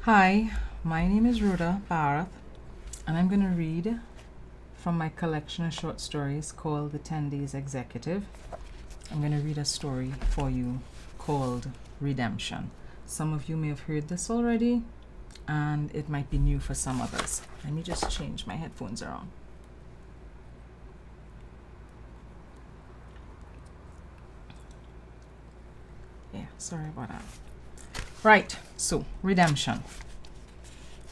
Hi, my name is Rhoda Bharath, and I'm going to read from my collection of short stories called The 10 Days Executive. I'm going to read a story for you called Redemption. Some of you may have heard this already, and it might be new for some others. Let me just change my headphones around. Yeah, sorry about that. Right, so redemption.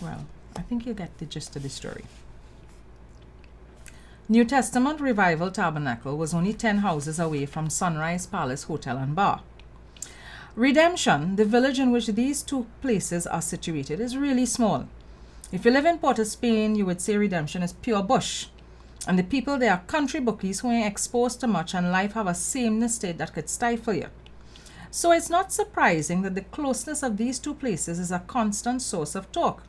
Well, I think you'll get the gist of the story. New Testament Revival Tabernacle was only 10 houses away from Sunrise Palace Hotel and Bar. Redemption, the village in which these two places are situated, is really small. If you live in Port of Spain, you would say Redemption is pure bush, and the people there are country bookies who ain't exposed to much and life have a sameness state that could stifle you. So it's not surprising that the closeness of these two places is a constant source of talk.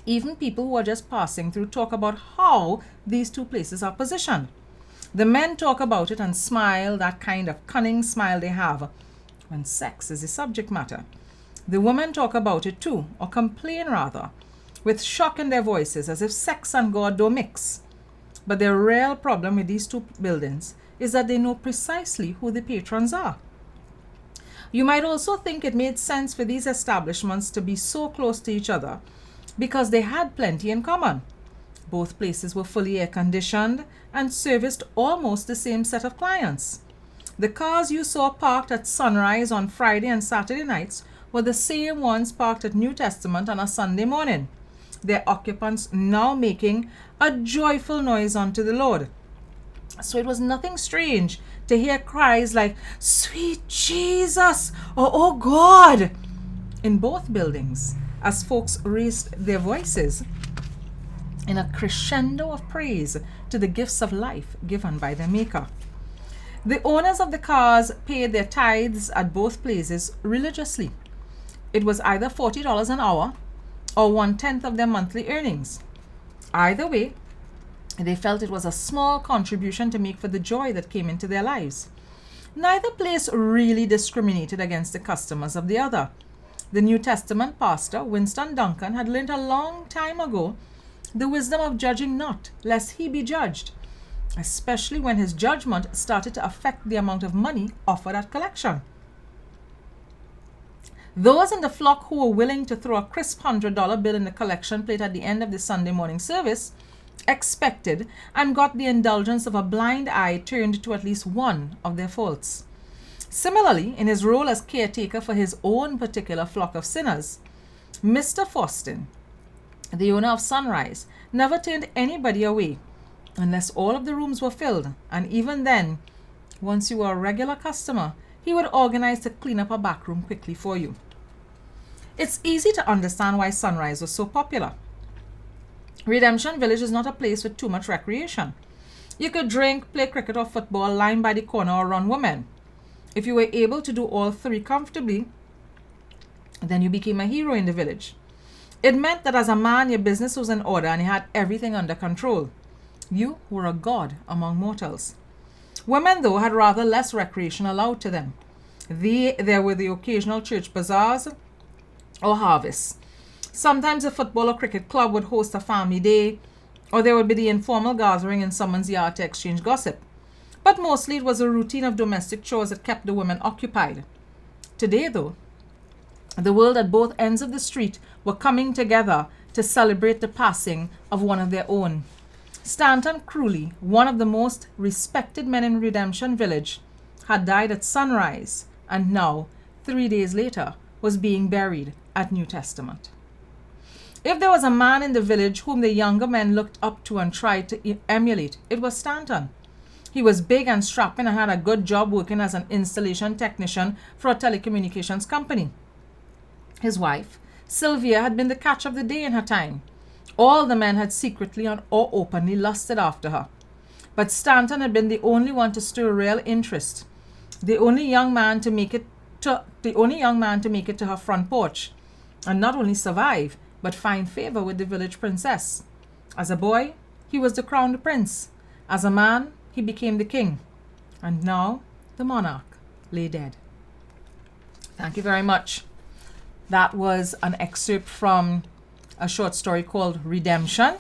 Even people who are just passing through talk about how these two places are positioned. The men talk about it and smile, that kind of cunning smile they have when sex is the subject matter. The women talk about it too, or complain rather, with shock in their voices as if sex and God don't mix. But the real problem with these two buildings is that they know precisely who the patrons are. You might also think it made sense for these establishments to be so close to each other because they had plenty in common. Both places were fully air-conditioned and serviced almost the same set of clients. The cars you saw parked at Sunrise on Friday and Saturday nights were the same ones parked at New Testament on a Sunday morning, their occupants now making a joyful noise unto the Lord. So it was nothing strange to hear cries like, "Sweet Jesus," or "Oh God," in both buildings, as folks raised their voices in a crescendo of praise to the gifts of life given by their Maker. The owners of the cars paid their tithes at both places religiously. It was either $40 an hour or 1/10 of their monthly earnings. Either way, they felt it was a small contribution to make for the joy that came into their lives. Neither place really discriminated against the customers of the other. The New Testament pastor, Winston Duncan, had learned a long time ago the wisdom of judging not, lest he be judged, especially when his judgment started to affect the amount of money offered at collection. Those in the flock who were willing to throw a crisp $100 bill in the collection plate at the end of the Sunday morning service expected and got the indulgence of a blind eye turned to at least one of their faults. Similarly, in his role as caretaker for his own particular flock of sinners, Mr. Faustin, the owner of Sunrise, never turned anybody away unless all of the rooms were filled, and even then, once you were a regular customer, he would organize to clean up a back room quickly for you. It's easy to understand why Sunrise was so popular. Redemption Village is not a place with too much recreation. You could drink, play cricket or football, line by the corner, or run women. If you were able to do all three comfortably, then you became a hero in the village. It meant that as a man, your business was in order and you had everything under control. You were a god among mortals. Women, though, had rather less recreation allowed to them. There were the occasional church bazaars or harvests. Sometimes a football or cricket club would host a family day, or there would be the informal gathering in someone's yard to exchange gossip. But mostly it was a routine of domestic chores that kept the women occupied. Today, though, the world at both ends of the street were coming together to celebrate the passing of one of their own. Stanton Crewley, one of the most respected men in Redemption Village, had died at Sunrise and now, 3 days later, was being buried at New Testament. If there was a man in the village whom the younger men looked up to and tried to emulate, it was Stanton. He was big and strapping and had a good job working as an installation technician for a telecommunications company. His wife, Sylvia, had been the catch of the day in her time. All the men had secretly or openly lusted after her. But Stanton had been the only one to stir real interest, the only young man to make it to her front porch, and not only survive, but find favor with the village princess. As a boy, he was the crowned prince. As a man, he became the king. And now, the monarch lay dead. Thank you very much. That was an excerpt from a short story called Redemption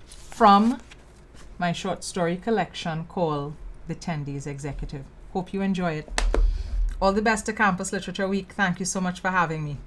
from my short story collection called The 10 Days Executive. Hope you enjoy it. All the best to Campus Literature Week. Thank you so much for having me.